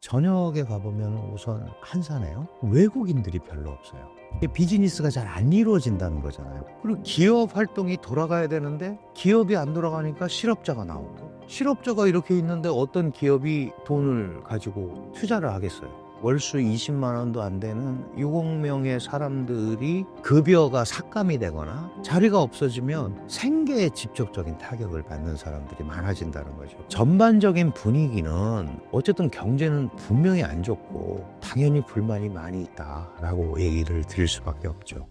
저녁에 가보면 우선 한산해요. 외국인들이 별로 없어요. 이게 비즈니스가 잘 안 이루어진다는 거잖아요. 그리고 기업 활동이 돌아가야 되는데 기업이 안 돌아가니까 실업자가 나오고, 실업자가 이렇게 있는데 어떤 기업이 돈을 가지고 투자를 하겠어요. 월수 20만 원도 안 되는 60명의 사람들이 급여가 삭감이 되거나 자리가 없어지면 생계에 직접적인 타격을 받는 사람들이 많아진다는 거죠. 전반적인 분위기는 어쨌든 경제는 분명히 안 좋고 당연히 불만이 많이 있다라고 얘기를 드릴 수밖에 없죠.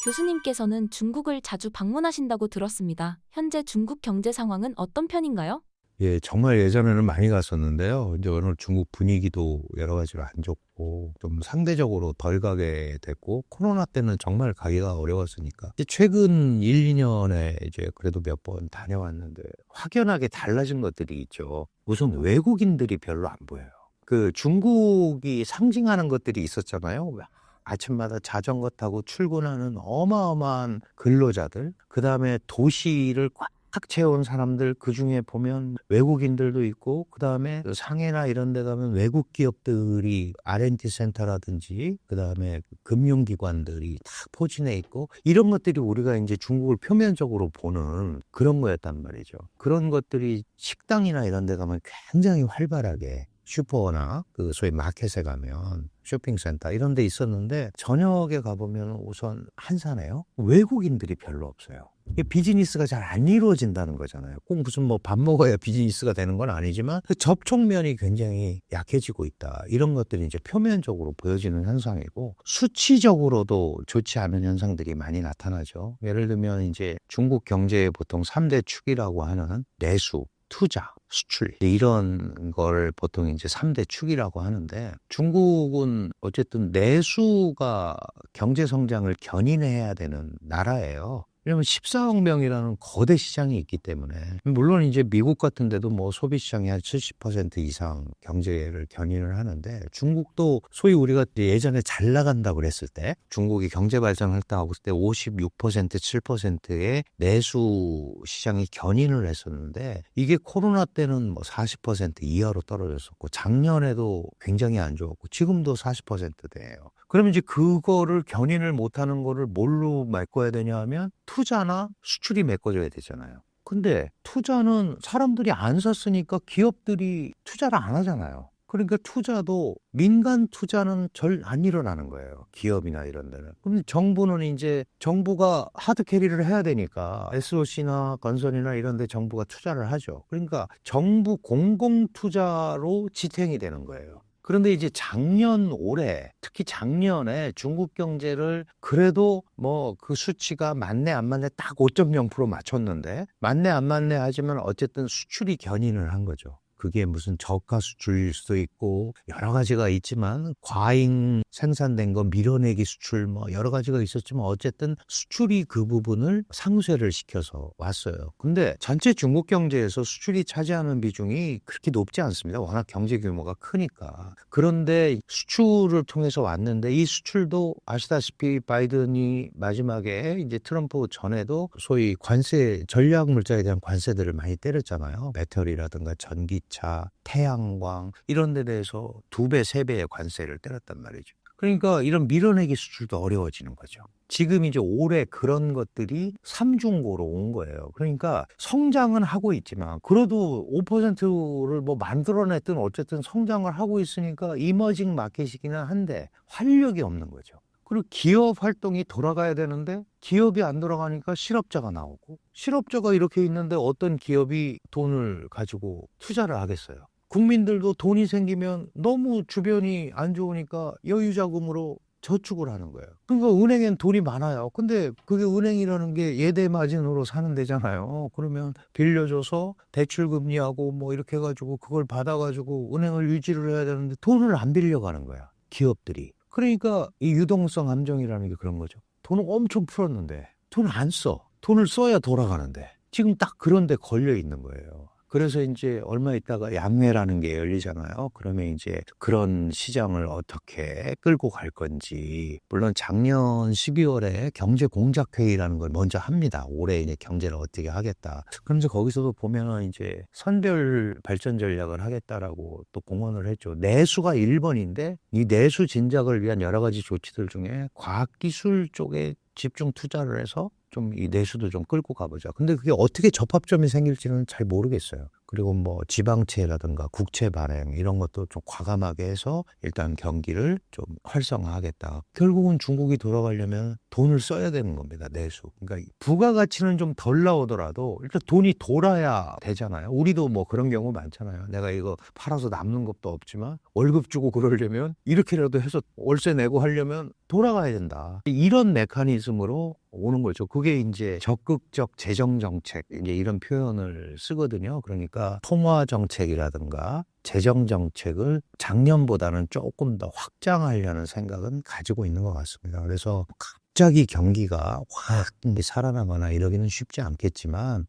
교수님께서는 중국을 자주 방문하신다고 들었습니다. 현재 중국 경제 상황은 어떤 편인가요? 예, 정말 예전에는 많이 갔었는데요. 이제 오늘 중국 분위기도 여러 가지로 안 좋고 좀 상대적으로 덜 가게 됐고, 코로나 때는 정말 가기가 어려웠으니까 이제 최근 1, 2년에 이제 그래도 몇 번 다녀왔는데 확연하게 달라진 것들이 있죠. 우선 외국인들이 별로 안 보여요. 그 중국이 상징하는 것들이 있었잖아요. 아침마다 자전거 타고 출근하는 어마어마한 근로자들, 그 다음에 도시를 꽉 채운 사람들, 그 중에 보면 외국인들도 있고, 그 다음에 상해나 이런 데 가면 외국 기업들이 R&D 센터라든지 그 다음에 금융기관들이 딱 포진해 있고, 이런 것들이 우리가 이제 중국을 표면적으로 보는 그런 거였단 말이죠. 그런 것들이 식당이나 이런 데 가면 굉장히 활발하게, 슈퍼나 그 소위 마켓에 가면 쇼핑센터 이런 데 있었는데 저녁에 가보면 우선 한산해요. 외국인들이 별로 없어요. 이게 비즈니스가 잘 안 이루어진다는 거잖아요. 꼭 무슨 뭐 밥 먹어야 비즈니스가 되는 건 아니지만 그 접촉면이 굉장히 약해지고 있다. 이런 것들이 이제 표면적으로 보여지는 현상이고, 수치적으로도 좋지 않은 현상들이 많이 나타나죠. 예를 들면 이제 중국 경제의 보통 3대 축이라고 하는 내수, 투자, 수출, 이런 걸 보통 이제 3대 축이라고 하는데, 중국은 어쨌든 내수가 경제 성장을 견인해야 되는 나라예요. 왜냐면 14억 명이라는 거대 시장이 있기 때문에. 물론 이제 미국 같은 데도 뭐 소비 시장이 한 70% 이상 경제를 견인을 하는데, 중국도 소위 우리가 예전에 잘 나간다고 그랬을 때, 중국이 경제 발전했다고 했을 때 56%, 7%의 내수 시장이 견인을 했었는데, 이게 코로나 때는 뭐 40% 이하로 떨어졌었고, 작년에도 굉장히 안 좋았고, 지금도 40%대예요. 그러면 이제 그거를 견인을 못하는 거를 뭘로 메꿔야 되냐 하면 투자나 수출이 메꿔줘야 되잖아요. 근데 투자는 사람들이 안 샀으니까 기업들이 투자를 안 하잖아요. 그러니까 투자도 민간 투자는 절 안 일어나는 거예요. 기업이나 이런 데는. 그럼 정부는 이제 정부가 하드 캐리를 해야 되니까 SOC나 건설이나 이런 데 정부가 투자를 하죠. 그러니까 정부 공공 투자로 지탱이 되는 거예요. 그런데 이제 작년 올해, 특히 작년에 중국 경제를 그래도 뭐 그 수치가 맞네 안 맞네 딱 5.0% 맞췄는데, 맞네 안 맞네 하지만 어쨌든 수출이 견인을 한 거죠. 그게 무슨 저가 수출일 수도 있고 여러 가지가 있지만, 과잉 생산된 거 밀어내기 수출 뭐 여러 가지가 있었지만 어쨌든 수출이 그 부분을 상쇄를 시켜서 왔어요. 근데 전체 중국 경제에서 수출이 차지하는 비중이 그렇게 높지 않습니다. 워낙 경제 규모가 크니까. 그런데 수출을 통해서 왔는데, 이 수출도 아시다시피 바이든이 마지막에 이제 트럼프 전에도 소위 관세, 전략 물자에 대한 관세들을 많이 때렸잖아요. 메탈이라든가 전기차, 태양광 이런 데 대해서 2배, 3배의 관세를 때렸단 말이죠. 그러니까 이런 밀어내기 수출도 어려워지는 거죠. 지금 이제 올해 그런 것들이 삼중고로 온 거예요. 그러니까 성장은 하고 있지만, 그래도 5%를 뭐 만들어냈든 어쨌든 성장을 하고 있으니까 이머징 마켓이기는 한데 활력이 없는 거죠. 그리고 기업 활동이 돌아가야 되는데 기업이 안 돌아가니까 실업자가 나오고, 실업자가 이렇게 있는데 어떤 기업이 돈을 가지고 투자를 하겠어요. 국민들도 돈이 생기면 너무 주변이 안 좋으니까 여유자금으로 저축을 하는 거예요. 그러니까 은행엔 돈이 많아요. 근데 그게 은행이라는 게 예대 마진으로 사는 데잖아요. 그러면 빌려줘서 대출금리하고 뭐 이렇게 해가지고 그걸 받아가지고 은행을 유지를 해야 되는데 돈을 안 빌려가는 거야, 기업들이. 그러니까 이 유동성 함정이라는 게 그런 거죠. 돈을 엄청 풀었는데 돈을 안 써. 돈을 써야 돌아가는데 지금 딱 그런 데 걸려 있는 거예요. 그래서 이제 얼마 있다가 양회라는 게 열리잖아요. 그러면 이제 그런 시장을 어떻게 끌고 갈 건지. 물론 작년 12월에 경제공작회의라는 걸 먼저 합니다. 올해 이제 경제를 어떻게 하겠다. 그러면서 거기서도 보면은 이제 선별 발전 전략을 하겠다라고 또 공언을 했죠. 내수가 1번인데 이 내수 진작을 위한 여러 가지 조치들 중에 과학기술 쪽에 집중 투자를 해서 좀 이 내수도 좀 끌고 가보자. 근데 그게 어떻게 접합점이 생길지는 잘 모르겠어요. 그리고 뭐 지방채라든가 국채 발행 이런 것도 좀 과감하게 해서 일단 경기를 좀 활성화하겠다. 결국은 중국이 돌아가려면 돈을 써야 되는 겁니다. 내수. 그러니까 부가가치는 좀 덜 나오더라도 일단 돈이 돌아야 되잖아요. 우리도 뭐 그런 경우 많잖아요. 내가 이거 팔아서 남는 것도 없지만 월급 주고 그러려면 이렇게라도 해서 월세 내고 하려면 돌아가야 된다. 이런 메커니즘으로 오는 거죠. 그게 이제 적극적 재정 정책 이제 이런 표현을 쓰거든요. 그러니까 통화 정책이라든가 재정 정책을 작년보다는 조금 더 확장하려는 생각은 가지고 있는 것 같습니다. 그래서 갑자기 경기가 확 살아나거나 이러기는 쉽지 않겠지만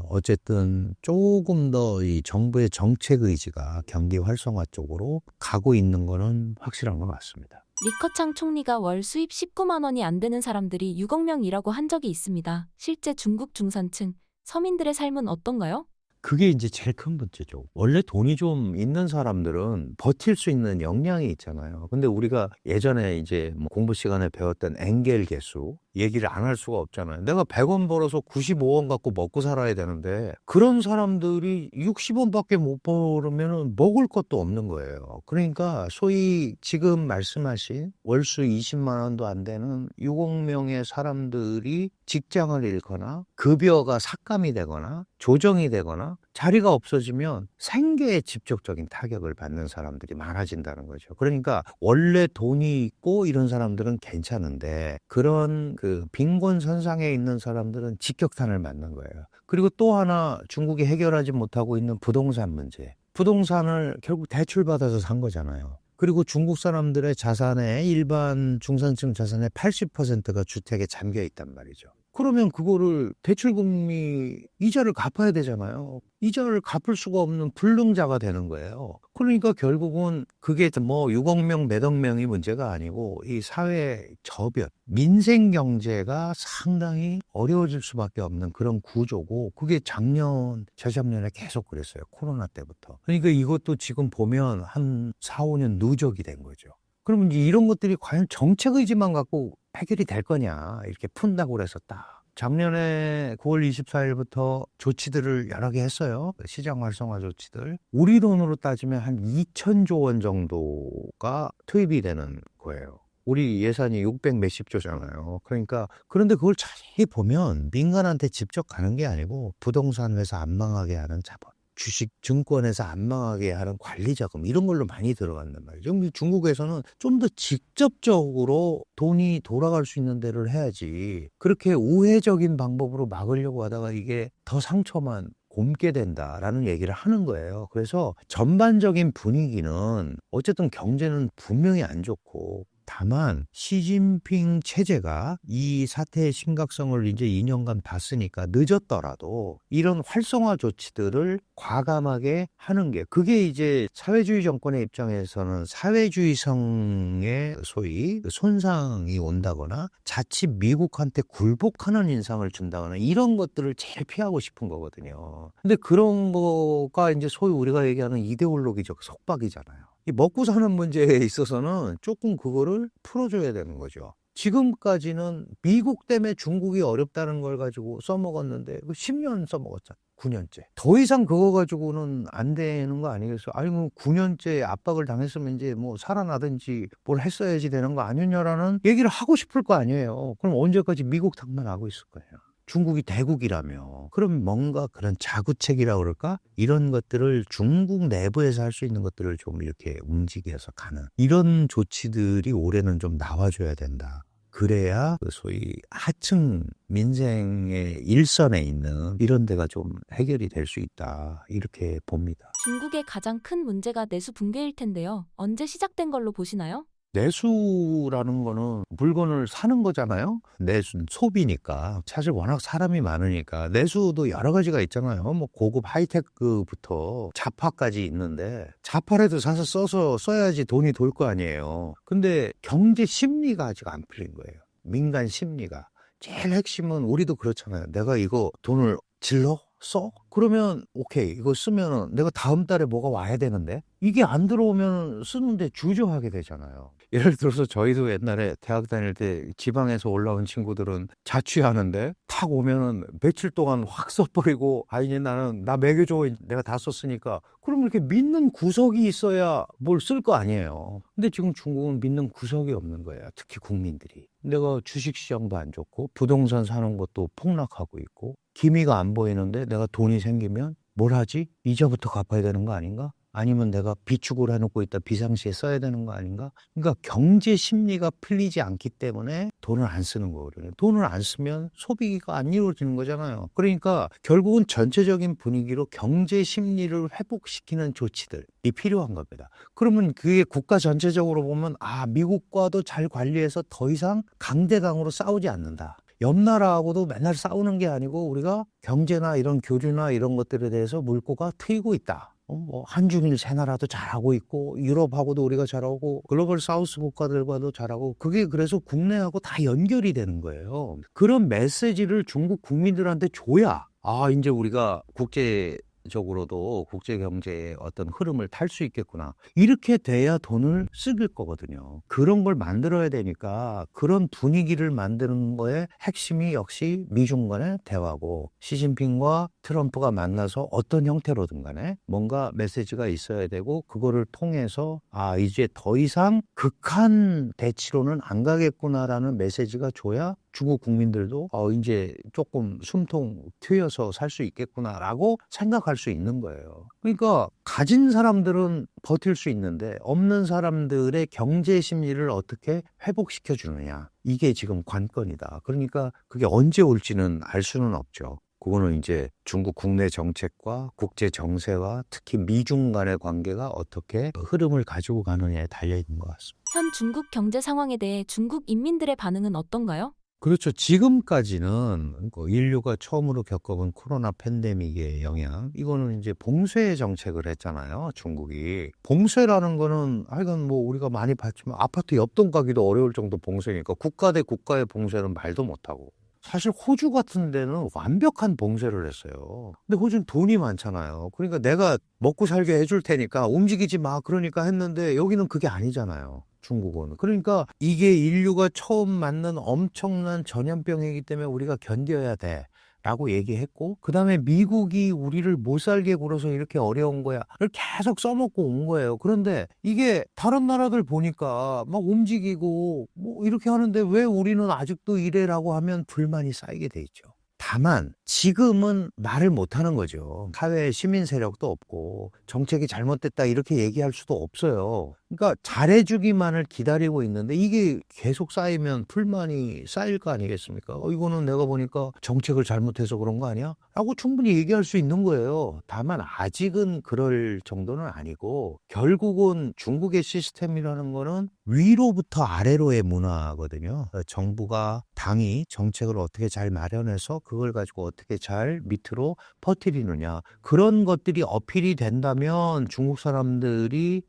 어쨌든 조금 더 이 정부의 정책 의지가 경기 활성화 쪽으로 가고 있는 거는 확실한 것 같습니다. 리커창 총리가 월 수입 19만 원이 안 되는 사람들이 6억 명이라고 한 적이 있습니다. 실제 중국 중산층, 서민들의 삶은 어떤가요? 그게 이제 제일 큰 문제죠. 원래 돈이 좀 있는 사람들은 버틸 수 있는 역량이 있잖아요. 근데 우리가 예전에 이제 뭐 공부 시간에 배웠던 엥겔 계수 얘기를 안 할 수가 없잖아요. 내가 100원 벌어서 95원 갖고 먹고 살아야 되는데 그런 사람들이 60원밖에 못 벌으면 먹을 것도 없는 거예요. 그러니까 소위 지금 말씀하신 월수 20만 원도 안 되는 6억 명의 사람들이 직장을 잃거나 급여가 삭감이 되거나 조정이 되거나 자리가 없어지면 생계에 직접적인 타격을 받는 사람들이 많아진다는 거죠. 그러니까 원래 돈이 있고 이런 사람들은 괜찮은데 그런 그 빈곤선상에 있는 사람들은 직격탄을 맞는 거예요. 그리고 또 하나 중국이 해결하지 못하고 있는 부동산 문제. 부동산을 결국 대출받아서 산 거잖아요. 그리고 중국 사람들의 자산에 일반 중산층 자산의 80%가 주택에 잠겨 있단 말이죠. 그러면 그거를 대출금리 이자를 갚아야 되잖아요. 이자를 갚을 수가 없는 불능자가 되는 거예요. 그러니까 결국은 그게 뭐 6억 명, 몇억 명이 문제가 아니고 이 사회 저변, 민생 경제가 상당히 어려워질 수밖에 없는 그런 구조고 그게 작년, 저작년에 계속 그랬어요. 코로나 때부터. 그러니까 이것도 지금 보면 한 4, 5년 누적이 된 거죠. 그러면 이제 이런 것들이 과연 정책 의지만 갖고 해결이 될 거냐 이렇게 푼다고 그래서 딱 작년에 9월 24일부터 조치들을 여러 개 했어요. 시장 활성화 조치들. 우리 돈으로 따지면 한 2천조 원 정도가 투입이 되는 거예요. 우리 예산이 600 몇십 조잖아요. 그러니까 그런데 그걸 자세히 보면 민간한테 직접 가는 게 아니고 부동산 회사 안 망하게 하는 자본. 주식 증권에서 안 망하게 하는 관리 자금 이런 걸로 많이 들어간단 말이죠. 중국에서는 좀 더 직접적으로 돈이 돌아갈 수 있는 데를 해야지 그렇게 우회적인 방법으로 막으려고 하다가 이게 더 상처만 곪게 된다라는 얘기를 하는 거예요. 그래서 전반적인 분위기는 어쨌든 경제는 분명히 안 좋고 다만 시진핑 체제가 이 사태의 심각성을 이제 2년간 봤으니까 늦었더라도 이런 활성화 조치들을 과감하게 하는 게 그게 이제 사회주의 정권의 입장에서는 사회주의성의 소위 손상이 온다거나 자칫 미국한테 굴복하는 인상을 준다거나 이런 것들을 제일 피하고 싶은 거거든요. 근데 그런 거가 이제 소위 우리가 얘기하는 이데올로기적 속박이잖아요. 이 먹고 사는 문제에 있어서는 조금 그거를 풀어줘야 되는 거죠. 지금까지는 미국 때문에 중국이 어렵다는 걸 가지고 써먹었는데 10년 써먹었잖아요. 9년째. 더 이상 그거 가지고는 안 되는 거 아니겠어요? 아니, 뭐 9년째 압박을 당했으면 이제 뭐 살아나든지 뭘 했어야지 되는 거 아니냐라는 얘기를 하고 싶을 거 아니에요. 그럼 언제까지 미국 탓만 하고 있을 거예요. 중국이 대국이라며. 그럼 뭔가 그런 자구책이라고 그럴까? 이런 것들을 중국 내부에서 할 수 있는 것들을 좀 이렇게 움직여서 가는 이런 조치들이 올해는 좀 나와줘야 된다. 그래야 그 소위 하층 민생의 일선에 있는 이런 데가 좀 해결이 될 수 있다. 이렇게 봅니다. 중국의 가장 큰 문제가 내수 붕괴일 텐데요. 언제 시작된 걸로 보시나요? 내수라는 거는 물건을 사는 거잖아요. 내수는 소비니까. 사실 워낙 사람이 많으니까. 내수도 여러 가지가 있잖아요. 뭐 고급 하이테크부터 자파까지 있는데 자파라도 사서 써야지 돈이 돌 거 아니에요. 근데 경제 심리가 아직 안 풀린 거예요. 민간 심리가. 제일 핵심은 우리도 그렇잖아요. 내가 이거 돈을 질러? 써? 그러면 오케이, 이거 쓰면 내가 다음 달에 뭐가 와야 되는데 이게 안 들어오면 쓰는데 주저하게 되잖아요. 예를 들어서 저희도 옛날에 대학 다닐 때 지방에서 올라온 친구들은 자취하는데 탁 오면은 며칠 동안 확 써버리고, 아 이제 나 먹여줘, 내가 다 썼으니까. 그럼 이렇게 믿는 구석이 있어야 뭘 쓸 거 아니에요. 근데 지금 중국은 믿는 구석이 없는 거예요. 특히 국민들이. 내가 주식시장도 안 좋고 부동산 사는 것도 폭락하고 있고 기미가 안 보이는데 내가 돈이 생기면 뭘 하지? 이자부터 갚아야 되는 거 아닌가? 아니면 내가 비축을 해놓고 있다 비상시에 써야 되는 거 아닌가? 그러니까 경제 심리가 풀리지 않기 때문에 돈을 안 쓰는 거거든요. 돈을 안 쓰면 소비가 안 이루어지는 거잖아요. 그러니까 결국은 전체적인 분위기로 경제 심리를 회복시키는 조치들이 필요한 겁니다. 그러면 그게 국가 전체적으로 보면 미국과도 잘 관리해서 더 이상 강대강으로 싸우지 않는다. 옆 나라하고도 맨날 싸우는 게 아니고 우리가 경제나 이런 교류나 이런 것들에 대해서 물꼬가 트이고 있다. 뭐 한중일 세 나라도 잘하고 있고 유럽하고도 우리가 잘하고 글로벌 사우스 국가들과도 잘하고, 그게 그래서 국내하고 다 연결이 되는 거예요. 그런 메시지를 중국 국민들한테 줘야 이제 우리가 국제적으로도 국제 경제의 어떤 흐름을 탈 수 있겠구나. 이렇게 돼야 돈을 쓰길 거거든요. 그런 걸 만들어야 되니까 그런 분위기를 만드는 거에 핵심이 역시 미중 간의 대화고, 시진핑과 트럼프가 만나서 어떤 형태로든 간에 뭔가 메시지가 있어야 되고, 그거를 통해서 이제 더 이상 극한 대치로는 안 가겠구나라는 메시지가 줘야 중국 국민들도 이제 조금 숨통 트여서 살 수 있겠구나라고 생각할 수 있는 거예요. 그러니까 가진 사람들은 버틸 수 있는데 없는 사람들의 경제 심리를 어떻게 회복시켜 주느냐, 이게 지금 관건이다. 그러니까 그게 언제 올지는 알 수는 없죠. 그거는 이제 중국 국내 정책과 국제 정세와 특히 미중 간의 관계가 어떻게 흐름을 가지고 가느냐에 달려 있는 것 같습니다. 현 중국 경제 상황에 대해 중국 인민들의 반응은 어떤가요? 그렇죠. 지금까지는 인류가 처음으로 겪어본 코로나 팬데믹의 영향, 이거는 이제 봉쇄 정책을 했잖아요, 중국이. 봉쇄라는 거는 하여간 뭐 우리가 많이 봤지만 아파트 옆동 가기도 어려울 정도 봉쇄니까 국가 대 국가의 봉쇄는 말도 못하고. 사실 호주 같은 데는 완벽한 봉쇄를 했어요. 근데 호주는 돈이 많잖아요. 그러니까 내가 먹고 살게 해줄 테니까 움직이지 마, 그러니까 했는데 여기는 그게 아니잖아요, 중국은. 그러니까 이게 인류가 처음 맞는 엄청난 전염병이기 때문에 우리가 견뎌야 돼 라고 얘기했고, 그 다음에 미국이 우리를 못 살게 굴어서 이렇게 어려운 거야 를 계속 써먹고 온 거예요. 그런데 이게 다른 나라들 보니까 막 움직이고 뭐 이렇게 하는데 왜 우리는 아직도 이래라고 하면 불만이 쌓이게 돼 있죠. 다만 지금은 말을 못하는 거죠. 사회에 시민 세력도 없고 정책이 잘못됐다 이렇게 얘기할 수도 없어요. 그러니까 잘해주기만을 기다리고 있는데 이게 계속 쌓이면 불만이 쌓일 거 아니겠습니까? 이거는 내가 보니까 정책을 잘못해서 그런 거 아니야? 라고 충분히 얘기할 수 있는 거예요. 다만 아직은 그럴 정도는 아니고, 결국은 중국의 시스템이라는 거는 위로부터 아래로의 문화거든요. 정부가, 당이 정책을 어떻게 잘 마련해서 그걸 가지고 어떻게 잘 밑으로 퍼뜨리느냐, 그런 것들이 어필이 된다면 중국인들이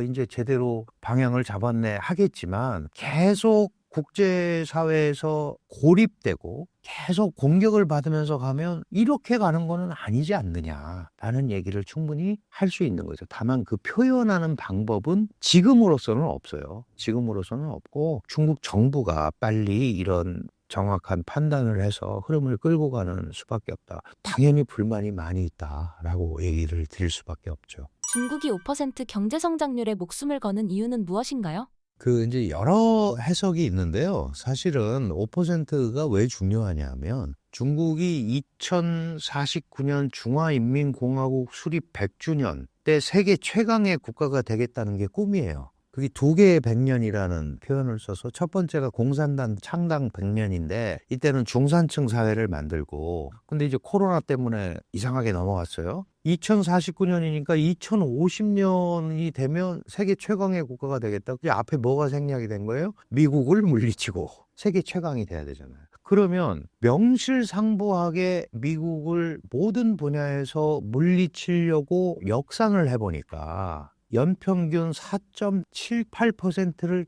이제 제대로 방향을 잡았네 하겠지만, 계속 국제사회에서 고립되고 계속 공격을 받으면서 가면 이렇게 가는 거는 아니지 않느냐라는 얘기를 충분히 할 수 있는 거죠. 다만 그 표현하는 방법은 지금으로서는 없어요. 지금으로서는 없고, 중국 정부가 빨리 이런 정확한 판단을 해서 흐름을 끌고 가는 수밖에 없다. 당연히 불만이 많이 있다라고 얘기를 드릴 수밖에 없죠. 중국이 5% 경제 성장률에 목숨을 거는 이유는 무엇인가요? 이제 여러 해석이 있는데요. 사실은 5%가 왜 중요하냐면, 중국이 2049년 중화인민공화국 수립 100주년 때 세계 최강의 국가가 되겠다는 게 꿈이에요. 그게 두 개의 100년이라는 표현을 써서 첫 번째가 공산당 창당 100년인데 이때는 중산층 사회를 만들고 근데 이제 코로나 때문에 이상하게 넘어갔어요. 2049년이니까 2050년이 되면 세계 최강의 국가가 되겠다. 그 앞에 뭐가 생략이 된 거예요? 미국을 물리치고 세계 최강이 돼야 되잖아요. 그러면 명실상부하게 미국을 모든 분야에서 물리치려고 역산을 해보니까 연평균 4.78%를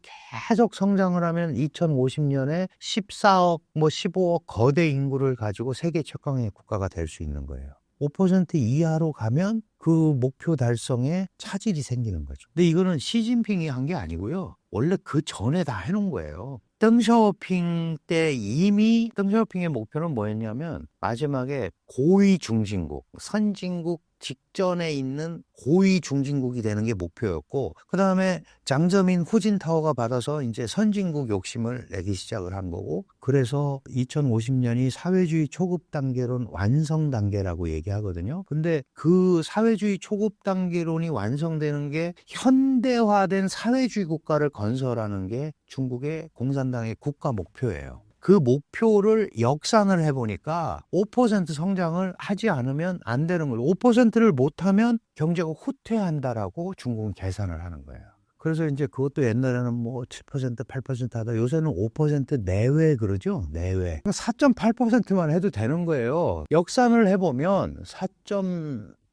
계속 성장을 하면 2050년에 14억, 15억 거대 인구를 가지고 세계 최강의 국가가 될 수 있는 거예요. 5% 이하로 가면 그 목표 달성에 차질이 생기는 거죠. 근데 이거는 시진핑이 한 게 아니고요. 원래 그 전에 다 해놓은 거예요. 덩샤오핑 때 이미 덩샤오핑의 목표는 뭐였냐면 마지막에 고위 중진국, 선진국 직전에 있는 고위 중진국이 되는 게 목표였고 그 다음에 장저민 후진타오가 받아서 이제 선진국 욕심을 내기 시작을 한 거고 그래서 2050년이 사회주의 초급 단계론 완성 단계라고 얘기하거든요. 근데 그 사회주의 초급 단계론이 완성되는 게 현대화된 사회주의 국가를 건설하는 게 중국의 공산당의 국가 목표예요. 그 목표를 역산을 해보니까 5% 성장을 하지 않으면 안 되는 거예요. 5%를 못하면 경제가 후퇴한다라고 중국은 계산을 하는 거예요. 그래서 이제 그것도 옛날에는 7%, 8% 하다 요새는 5% 내외 그러죠? 내외. 4.8%만 해도 되는 거예요. 역산을 해보면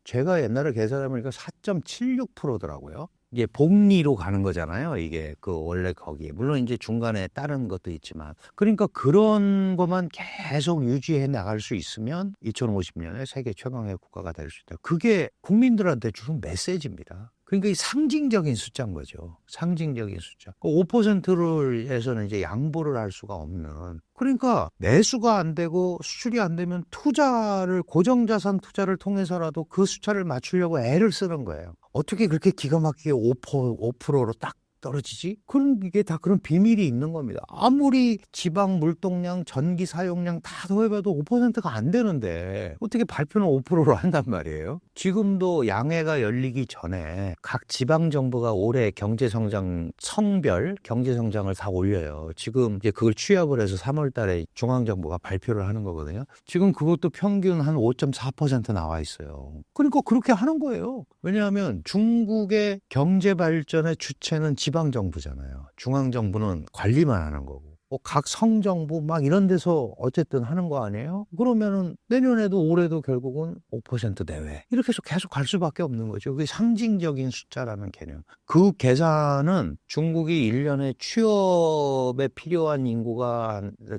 제가 옛날에 계산해보니까 4.76%더라고요. 이게 복리로 가는 거잖아요. 이게 원래 거기 물론 이제 중간에 다른 것도 있지만 그러니까 그런 것만 계속 유지해 나갈 수 있으면 2050년에 세계 최강의 국가가 될 수 있다. 그게 국민들한테 주는 메시지입니다. 그러니까 이 상징적인 숫자인 거죠. 상징적인 숫자. 5%를 해서는 이제 양보를 할 수가 없는. 그러니까 매수가 안 되고 수출이 안 되면 고정자산 투자를 통해서라도 그 숫자를 맞추려고 애를 쓰는 거예요. 어떻게 그렇게 기가 막히게 5%로 딱 떨어지지? 이게 다 그런 비밀이 있는 겁니다. 아무리 지방 물동량, 전기 사용량 다 더해봐도 5%가 안 되는데 어떻게 발표는 5%로 한단 말이에요? 지금도 양회가 열리기 전에 각 지방 정부가 올해 경제성장 성별 경제성장을 다 올려요. 지금 이제 그걸 취합을 해서 3월 달에 중앙정부가 발표를 하는 거거든요. 지금 그것도 평균 한 5.4% 나와 있어요. 그러니까 그렇게 하는 거예요. 왜냐하면 중국의 경제 발전의 주체는 지방정부잖아요. 중앙정부는 관리만 하는 거고. 각 성정부 이런 데서 어쨌든 하는 거 아니에요? 그러면은 내년에도 올해도 결국은 5% 내외. 이렇게 해서 계속 갈 수밖에 없는 거죠. 그게 상징적인 숫자라는 개념. 그 계산은 중국이 1년에 취업에 필요한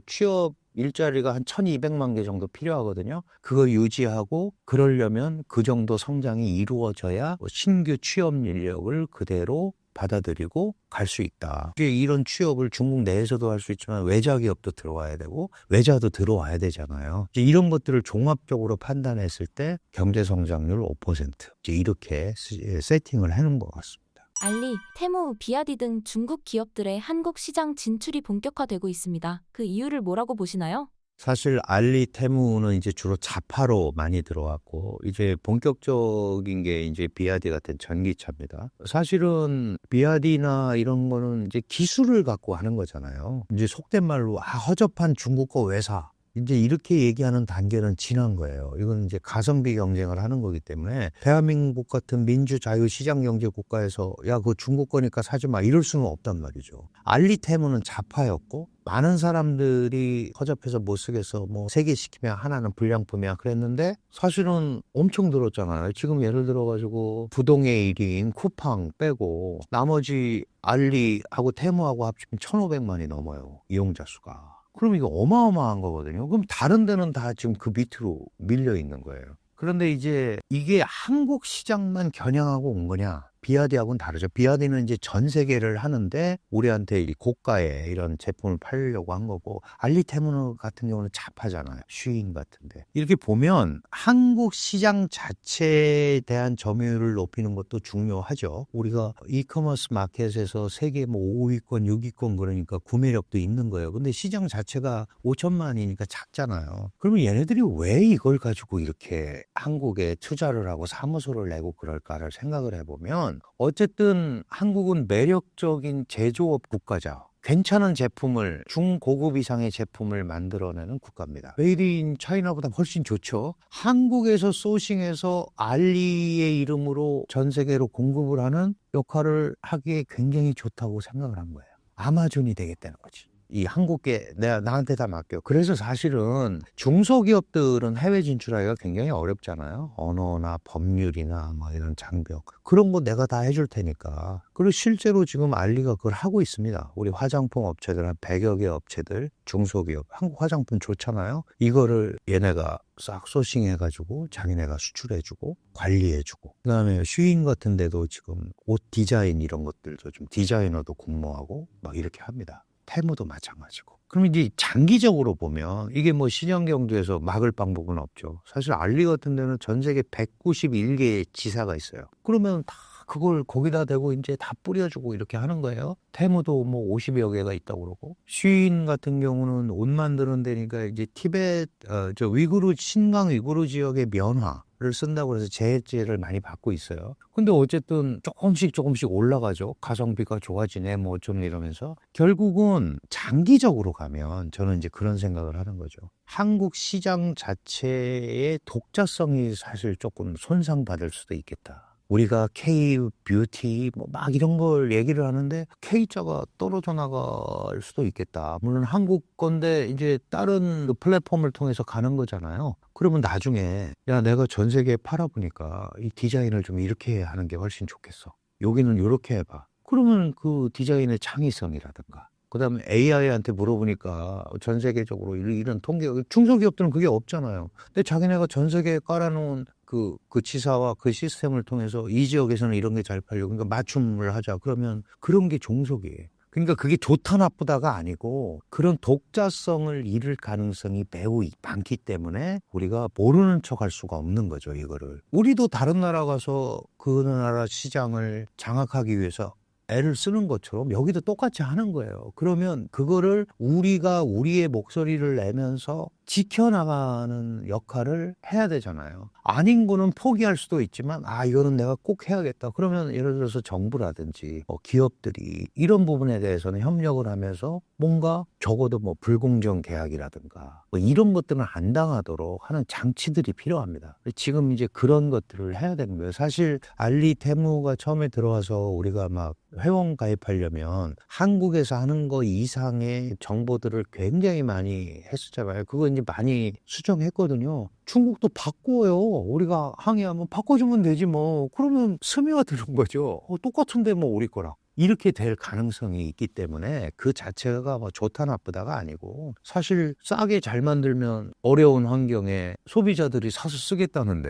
취업 일자리가 한 1200만 개 정도 필요하거든요. 그거 유지하고 그러려면 그 정도 성장이 이루어져야 신규 취업 인력을 그대로 받아들이고 갈 수 있다. 이런 취업을 중국 내에서도 할 수 있지만 외자 기업도 들어와야 되고 외자도 들어와야 되잖아요. 이런 것들을 종합적으로 판단했을 때 경제 성장률 5% 이렇게 세팅을 해놓은 것 같습니다. 알리, 테무, 비아디 등 중국 기업들의 한국 시장 진출이 본격화되고 있습니다. 그 이유를 뭐라고 보시나요? 사실 알리, 테무는 이제 주로 자파로 많이 들어왔고 이제 본격적인 게 이제 비아디 같은 전기차입니다. 사실은 비아디나 이런 거는 이제 기술을 갖고 하는 거잖아요. 이제 속된 말로 허접한 중국 거 회사 이제 이렇게 얘기하는 단계는 지난 거예요. 이건 이제 가성비 경쟁을 하는 거기 때문에 대한민국 같은 민주자유시장 경제 국가에서 그거 중국 거니까 사지 마 이럴 수는 없단 말이죠. 알리테무는 자파였고 많은 사람들이 허접해서 못 쓰겠어 3개 시키면 하나는 불량품이야 그랬는데 사실은 엄청 들었잖아요. 지금 예를 들어가지고 부동의 1위인 쿠팡 빼고 나머지 알리하고 테무하고 합치면 1,500만이 넘어요. 이용자 수가. 그럼 이거 어마어마한 거거든요. 그럼 다른 데는 다 지금 그 밑으로 밀려 있는 거예요. 그런데 이제 이게 한국 시장만 겨냥하고 온 거냐? 비아디하고는 다르죠. 비아디는 이제 전 세계를 하는데 우리한테 고가의 이런 제품을 팔려고 한 거고 알리테무너 같은 경우는 자파잖아요. 쉬인 같은데. 이렇게 보면 한국 시장 자체에 대한 점유율을 높이는 것도 중요하죠. 우리가 이커머스 마켓에서 세계 5위권, 6위권 그러니까 구매력도 있는 거예요. 근데 시장 자체가 5천만이니까 작잖아요. 그러면 얘네들이 왜 이걸 가지고 이렇게 한국에 투자를 하고 사무소를 내고 그럴까를 생각을 해보면 뭐냐면 어쨌든 한국은 매력적인 제조업 국가죠. 괜찮은 제품을 중고급 이상의 제품을 만들어내는 국가입니다. 메이드 인 차이나보다 훨씬 좋죠. 한국에서 소싱해서 알리의 이름으로 전 세계로 공급을 하는 역할을 하기에 굉장히 좋다고 생각을 한 거예요. 아마존이 되겠다는 거지. 이 한국계 나한테 다 맡겨. 그래서 사실은 중소기업들은 해외 진출하기가 굉장히 어렵잖아요. 언어나 법률이나 뭐 이런 장벽 그런 거 내가 다 해줄 테니까. 그리고 실제로 지금 알리가 그걸 하고 있습니다. 우리 화장품 업체들 한 100여 개 업체들 중소기업 한국 화장품 좋잖아요. 이거를 얘네가 싹 소싱해가지고 자기네가 수출해주고 관리해주고 그다음에 쉬인 같은 데도 지금 옷 디자인 이런 것들도 좀 디자이너도 공모하고 막 이렇게 합니다. 테무도 마찬가지고. 그럼 이제 장기적으로 보면 이게 뭐 신현경두에서 막을 방법은 없죠. 사실 알리 같은 데는 전 세계 191개의 지사가 있어요. 그러면 다 그걸 거기다 대고 이제 다 뿌려주고 이렇게 하는 거예요. 테무도 뭐 50여 개가 있다고 그러고. 쉬인 같은 경우는 옷 만드는 데니까 이제 티베트, 위구르, 신강 위구르 지역의 면화를 쓴다고 해서 제재를 많이 받고 있어요. 근데 어쨌든 조금씩 올라가죠. 가성비가 좋아지네, 뭐 좀 이러면서. 결국은 장기적으로 가면 저는 이제 그런 생각을 하는 거죠. 한국 시장 자체의 독자성이 사실 조금 손상받을 수도 있겠다. 우리가 K-뷰티 뭐 막 이런 걸 얘기를 하는데 K자가 떨어져 나갈 수도 있겠다. 물론 한국 건데 이제 다른 플랫폼을 통해서 가는 거잖아요. 그러면 나중에 야 내가 전 세계에 팔아보니까 이 디자인을 좀 이렇게 하는 게 훨씬 좋겠어. 여기는 이렇게 해봐. 그러면 그 디자인의 창의성이라든가 그다음에 AI한테 물어보니까 전 세계적으로 이런 통계 중소기업들은 그게 없잖아요. 근데 자기네가 전 세계에 깔아놓은 그 지사와 그 시스템을 통해서 이 지역에서는 이런 게 잘 팔려. 그러니까 맞춤을 하자. 그러면 그런 게 종속이에요. 그러니까 그게 좋다 나쁘다가 아니고 그런 독자성을 잃을 가능성이 매우 많기 때문에 우리가 모르는 척 할 수가 없는 거죠, 이거를. 우리도 다른 나라 가서 그 나라 시장을 장악하기 위해서 애를 쓰는 것처럼 여기도 똑같이 하는 거예요. 그러면 그거를 우리가 우리의 목소리를 내면서 지켜나가는 역할을 해야 되잖아요. 아닌 거는 포기할 수도 있지만 이거는 내가 꼭 해야겠다. 그러면 예를 들어서 정부라든지 기업들이 이런 부분에 대해서는 협력을 하면서 뭔가 적어도 뭐 불공정 계약이라든가 뭐 이런 것들은 안 당하도록 하는 장치들이 필요합니다. 지금 이제 그런 것들을 해야 되는 거예요. 사실 알리 테무가 처음에 들어와서 우리가 막 회원 가입하려면 한국에서 하는 거 이상의 정보들을 굉장히 많이 했었잖아요. 그거 이제 많이 수정했거든요. 중국도 바꿔요. 우리가 항의하면 바꿔주면 되지 뭐. 그러면 스미가 드는 거죠. 똑같은데 뭐 우리 거랑. 이렇게 될 가능성이 있기 때문에 그 자체가 뭐 좋다 나쁘다가 아니고 사실 싸게 잘 만들면 어려운 환경에 소비자들이 사서 쓰겠다는데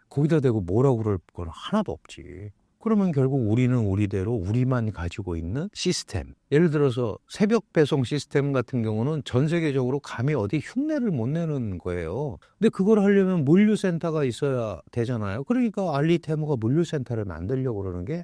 거기다 대고 뭐라고 그럴 건 하나도 없지. 그러면 결국 우리는 우리대로 우리만 가지고 있는 시스템. 예를 들어서 새벽 배송 시스템 같은 경우는 전 세계적으로 감히 어디 흉내를 못 내는 거예요. 근데 그걸 하려면 물류센터가 있어야 되잖아요. 그러니까 알리테무가 물류센터를 만들려고 그러는 게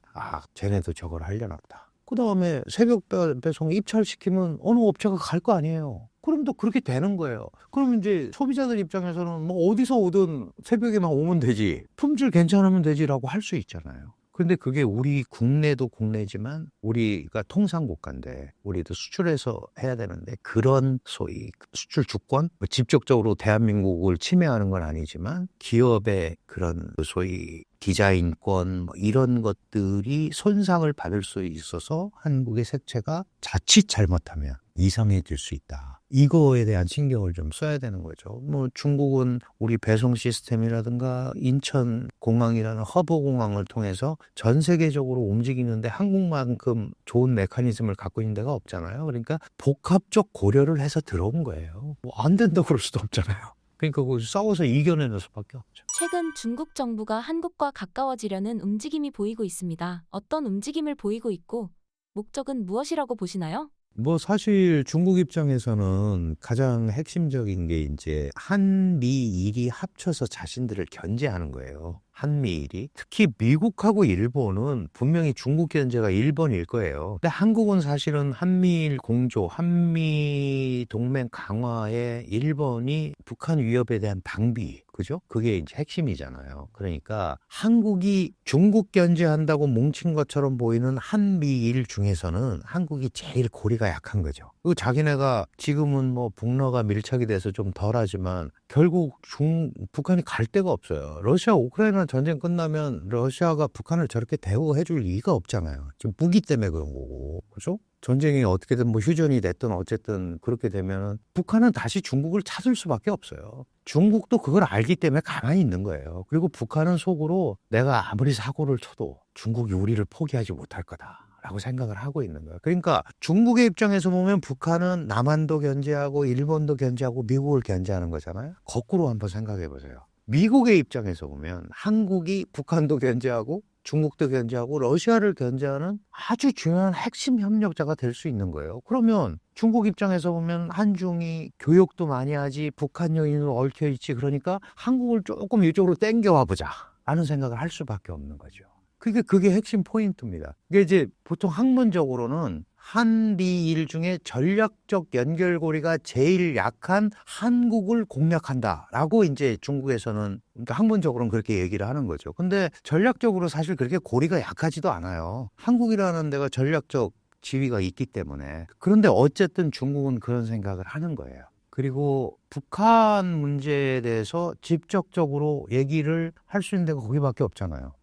쟤네도 저걸 하려나 보다. 그 다음에 새벽 배송 입찰시키면 어느 업체가 갈 거 아니에요. 그럼 또 그렇게 되는 거예요. 그럼 이제 소비자들 입장에서는 뭐 어디서 오든 새벽에만 오면 되지. 품질 괜찮으면 되지라고 할 수 있잖아요. 근데 그게 우리 국내도 국내지만 우리가 통상국가인데 우리도 수출해서 해야 되는데 그런 소위 수출 주권? 직접적으로 대한민국을 침해하는 건 아니지만 기업의 그런 소위 디자인권 이런 것들이 손상을 받을 수 있어서 한국의 색채가 자칫 잘못하면 이상해질 수 있다. 이거에 대한 신경을 좀 써야 되는 거죠. 뭐 중국은 우리 배송 시스템이라든가 인천 공항이라는 허브 공항을 통해서 전 세계적으로 움직이는데 한국만큼 좋은 메커니즘을 갖고 있는 데가 없잖아요. 그러니까 복합적 고려를 해서 들어온 거예요. 뭐 안 된다고 그럴 수도 없잖아요. 그러니까 싸워서 이겨내는 수밖에 없죠. 최근 중국 정부가 한국과 가까워지려는 움직임이 보이고 있습니다. 어떤 움직임을 보이고 있고 목적은 무엇이라고 보시나요? 뭐 사실 중국 입장에서는 가장 핵심적인 게 이제 한미일이 합쳐서 자신들을 견제하는 거예요. 한미일이. 특히 미국하고 일본은 분명히 중국 견제가 1번일 거예요. 근데 한국은 사실은 한미일 공조, 한미 동맹 강화에 일본이 북한 위협에 대한 방비, 그죠? 그게 이제 핵심이잖아요. 그러니까 한국이 중국 견제한다고 뭉친 것처럼 보이는 한미일 중에서는 한국이 제일 고리가 약한 거죠. 그 자기네가 지금은 뭐 북러가 밀착이 돼서 좀 덜하지만 결국 북한이 갈 데가 없어요. 러시아 우크라이나 전쟁 끝나면 러시아가 북한을 저렇게 대우해 줄 이유가 없잖아요. 지금 무기 때문에 그런 거고. 그죠? 전쟁이 어떻게든 뭐 휴전이 됐든 어쨌든 그렇게 되면 북한은 다시 중국을 찾을 수밖에 없어요. 중국도 그걸 알기 때문에 가만히 있는 거예요. 그리고 북한은 속으로 내가 아무리 사고를 쳐도 중국이 우리를 포기하지 못할 거다라고 생각을 하고 있는 거예요. 그러니까 중국의 입장에서 보면 북한은 남한도 견제하고 일본도 견제하고 미국을 견제하는 거잖아요. 거꾸로 한번 생각해 보세요. 미국의 입장에서 보면 한국이 북한도 견제하고 중국도 견제하고 러시아를 견제하는 아주 중요한 핵심 협력자가 될 수 있는 거예요. 그러면 중국 입장에서 보면 한중이 교역도 많이 하지 북한 요인으로 얽혀있지. 그러니까 한국을 조금 이쪽으로 땡겨와 보자 라는 생각을 할 수밖에 없는 거죠. 그게 핵심 포인트입니다. 이게 이제 보통 학문적으로는 한미일 중에 전략적 연결고리가 제일 약한 한국을 공략한다라고 이제 중국에서는, 그러니까 학문적으로는 그렇게 얘기를 하는 거죠. 근데 전략적으로 사실 그렇게 고리가 약하지도 않아요. 한국이라는 데가 전략적 지위가 있기 때문에. 그런데 어쨌든 중국은 그런 생각을 하는 거예요. 그리고 북한 문제에 대해서 직접적으로 얘기를 할 수 있는 데가 거기밖에 없잖아요.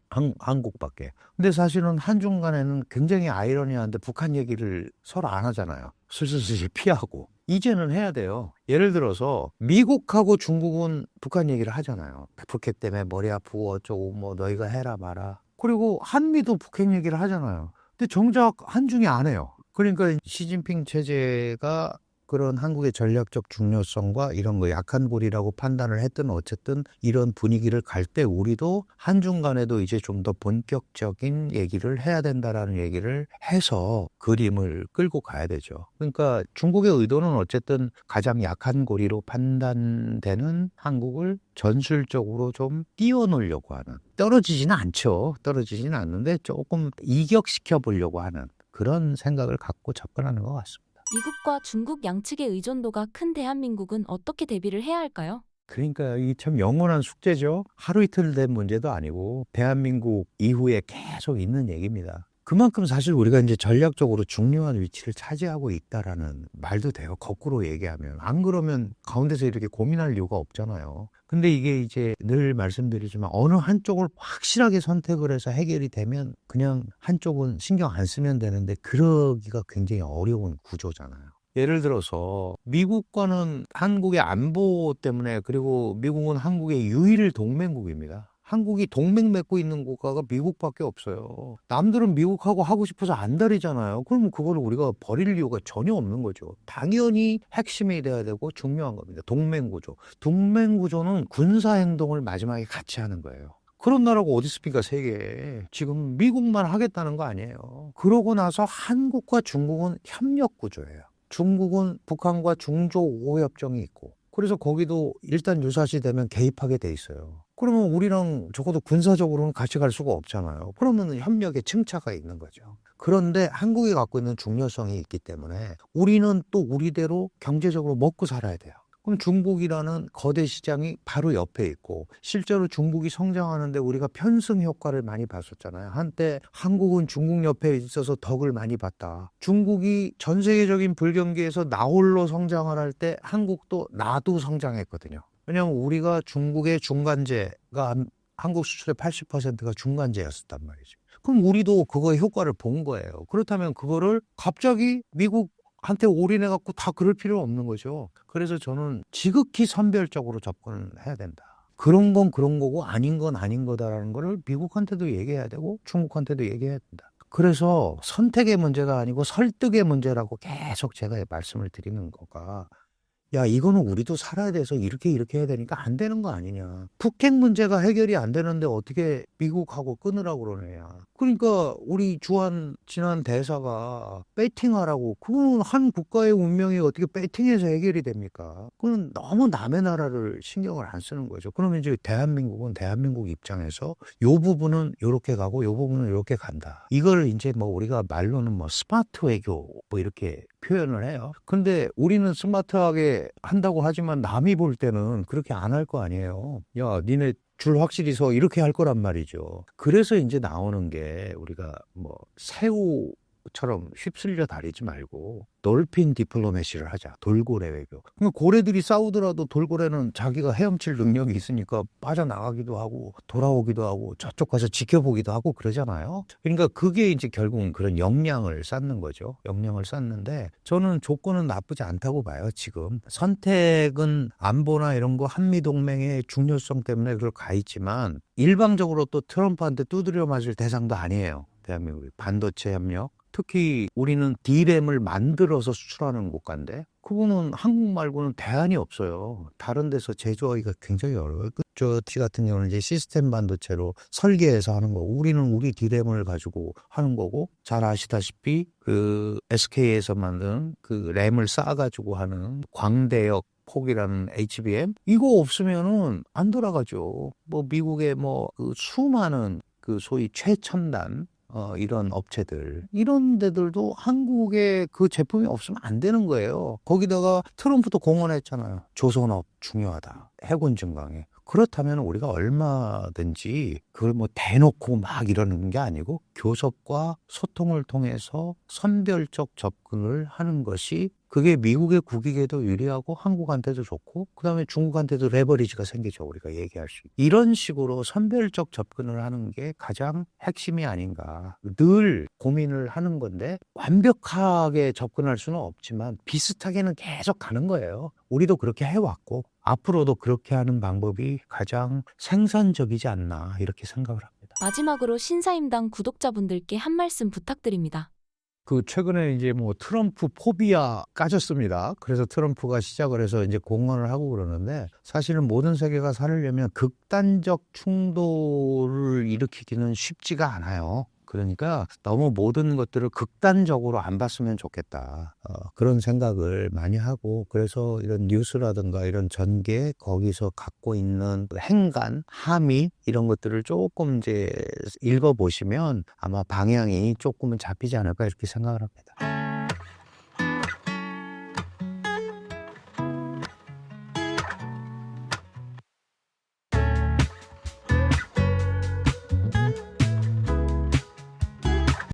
한국밖에. 근데 사실은 한중 간에는 굉장히 아이러니한데 북한 얘기를 서로 안 하잖아요. 슬슬 피하고. 이제는 해야 돼요. 예를 들어서 미국하고 중국은 북한 얘기를 하잖아요. 북핵 때문에 머리 아프고 어쩌고 뭐 너희가 해라 마라. 그리고 한미도 북핵 얘기를 하잖아요. 근데 정작 한중이 안 해요. 그러니까 시진핑 체제가 그런 한국의 전략적 중요성과 이런 거 약한 고리라고 판단을 했든 어쨌든 이런 분위기를 갈 때 우리도 한중 간에도 이제 좀 더 본격적인 얘기를 해야 된다라는 얘기를 해서 그림을 끌고 가야 되죠. 그러니까 중국의 의도는 어쨌든 가장 약한 고리로 판단되는 한국을 전술적으로 좀 띄워놓으려고 하는, 떨어지지는 않죠. 떨어지지는 않는데 조금 이격시켜 보려고 하는 그런 생각을 갖고 접근하는 것 같습니다. 미국과 중국 양측의 의존도가 큰 대한민국은 어떻게 대비를 해야 할까요? 그러니까 이 참 영원한 숙제죠. 하루 이틀 된 문제도 아니고 대한민국 이후에 계속 있는 얘기입니다. 그만큼 사실 우리가 이제 전략적으로 중요한 위치를 차지하고 있다라는 말도 돼요. 거꾸로 얘기하면. 안 그러면 가운데서 이렇게 고민할 이유가 없잖아요. 근데 이게 이제 늘 말씀드리지만 어느 한쪽을 확실하게 선택을 해서 해결이 되면 그냥 한쪽은 신경 안 쓰면 되는데 그러기가 굉장히 어려운 구조잖아요. 예를 들어서 미국과는 한국의 안보 때문에, 그리고 미국은 한국의 유일 동맹국입니다. 한국이 동맹 맺고 있는 국가가 미국밖에 없어요. 남들은 미국하고 하고 싶어서 안달이잖아요. 그러면 그거를 우리가 버릴 이유가 전혀 없는 거죠. 당연히 핵심이 돼야 되고 중요한 겁니다. 동맹구조. 동맹구조는 군사행동을 마지막에 같이 하는 거예요. 그런 나라가 어디 있습니까, 세계에. 지금 미국만 하겠다는 거 아니에요. 그러고 나서 한국과 중국은 협력구조예요. 중국은 북한과 중조 5호 협정이 있고, 그래서 거기도 일단 유사시 되면 개입하게 돼 있어요. 그러면 우리랑 적어도 군사적으로는 같이 갈 수가 없잖아요. 그러면 협력의 층차가 있는 거죠. 그런데 한국이 갖고 있는 중요성이 있기 때문에 우리는 또 우리대로 경제적으로 먹고 살아야 돼요. 그럼 중국이라는 거대 시장이 바로 옆에 있고, 실제로 중국이 성장하는데 우리가 편승 효과를 많이 봤었잖아요. 한때 한국은 중국 옆에 있어서 덕을 많이 봤다. 중국이 전 세계적인 불경기에서 나홀로 성장을 할 때 한국도 나도 성장했거든요. 왜냐하면 우리가 중국의 중간재가 한국 수출의 80%가 중간재였었단 말이죠. 그럼 우리도 그거의 효과를 본 거예요. 그렇다면 그거를 갑자기 미국한테 올인해갖고 다 그럴 필요 없는 거죠. 그래서 저는 지극히 선별적으로 접근을 해야 된다. 그런 건 그런 거고 아닌 건 아닌 거다라는 거를 미국한테도 얘기해야 되고 중국한테도 얘기해야 된다. 그래서 선택의 문제가 아니고 설득의 문제라고 계속 제가 말씀을 드리는 거가, 야, 이거는 우리도 살아야 돼서 이렇게 해야 되니까 안 되는 거 아니냐. 북핵 문제가 해결이 안 되는데 어떻게 미국하고 끊으라고 그러냐. 그러니까 우리 지난 대사가 배팅하라고. 그건 한 국가의 운명이 어떻게 배팅해서 해결이 됩니까? 그건 너무 남의 나라를 신경을 안 쓰는 거죠. 그러면 이제 대한민국은 대한민국 입장에서 요 부분은 요렇게 가고 요 부분은 요렇게 간다. 이걸 이제 뭐 우리가 말로는 뭐 스마트 외교 뭐 이렇게 표현을 해요. 근데 우리는 스마트하게 한다고 하지만 남이 볼 때는 그렇게 안 할 거 아니에요. 야, 니네 줄 확실히 서 이렇게 할 거란 말이죠. 그래서 이제 나오는 게 우리가 뭐 새우처럼 휩쓸려 다니지 말고 돌핀 디플로매시를 하자. 돌고래 외교. 그러니까 고래들이 싸우더라도 돌고래는 자기가 헤엄칠 능력이 있으니까 빠져나가기도 하고 돌아오기도 하고 저쪽 가서 지켜보기도 하고 그러잖아요. 그러니까 그게 이제 결국은 그런 역량을 쌓는 거죠. 역량을 쌓는데 저는 조건은 나쁘지 않다고 봐요. 지금 선택은 안보나 이런 거 한미동맹의 중요성 때문에 그걸 가 있지만 일방적으로 또 트럼프한테 두드려 맞을 대상도 아니에요. 대한민국이 반도체 협력, 특히 우리는 D램을 만들어서 수출하는 국가인데 그거는 한국 말고는 대안이 없어요. 다른 데서 제조하기가 굉장히 어려워요. 저 같은 경우는 이제 시스템 반도체로 설계해서 하는 거고 우리는 우리 D램을 가지고 하는 거고 잘 아시다시피 그 SK에서 만든 그 램을 쌓아가지고 하는 광대역 폭이라는 HBM 이거 없으면은 안 돌아가죠. 뭐 미국의 뭐 그 수많은 그 소위 최첨단 이런 업체들 이런 데들도 한국에 그 제품이 없으면 안 되는 거예요. 거기다가 트럼프도 공언했잖아요. 조선업 중요하다. 해군 증강에. 그렇다면 우리가 얼마든지 그걸 뭐 대놓고 막 이러는 게 아니고 교섭과 소통을 통해서 선별적 접근을 하는 것이 그게 미국의 국익에도 유리하고 한국한테도 좋고 그다음에 중국한테도 레버리지가 생기죠. 우리가 얘기할 수 있고. 이런 식으로 선별적 접근을 하는 게 가장 핵심이 아닌가. 늘 고민을 하는 건데 완벽하게 접근할 수는 없지만 비슷하게는 계속 가는 거예요. 우리도 그렇게 해왔고 앞으로도 그렇게 하는 방법이 가장 생산적이지 않나 이렇게 생각을 합니다. 마지막으로 신사임당 구독자분들께 한 말씀 부탁드립니다. 그 최근에 이제 뭐 트럼프 포비아 까졌습니다. 그래서 트럼프가 시작을 해서 이제 공언을 하고 그러는데 사실은 모든 세계가 살려면 극단적 충돌을 일으키기는 쉽지가 않아요. 그러니까 너무 모든 것들을 극단적으로 안 봤으면 좋겠다. 그런 생각을 많이 하고 그래서 이런 뉴스라든가 이런 전개 거기서 갖고 있는 행간, 함의 이런 것들을 조금 이제 읽어보시면 아마 방향이 조금은 잡히지 않을까 이렇게 생각을 합니다.